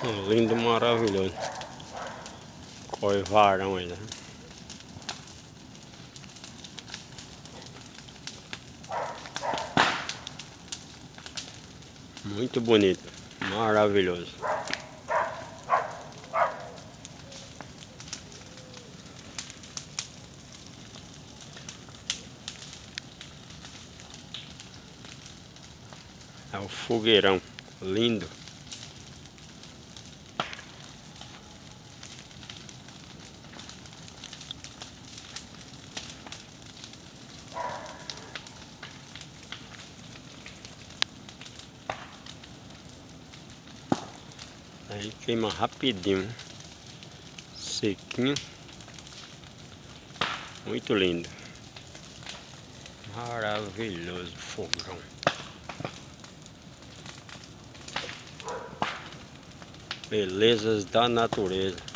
Lindo, maravilhoso. Corre varão ainda. Muito bonito, maravilhoso. É o fogueirão, lindo. Aí queima rapidinho, sequinho, muito lindo, maravilhoso fogão. Belezas da natureza.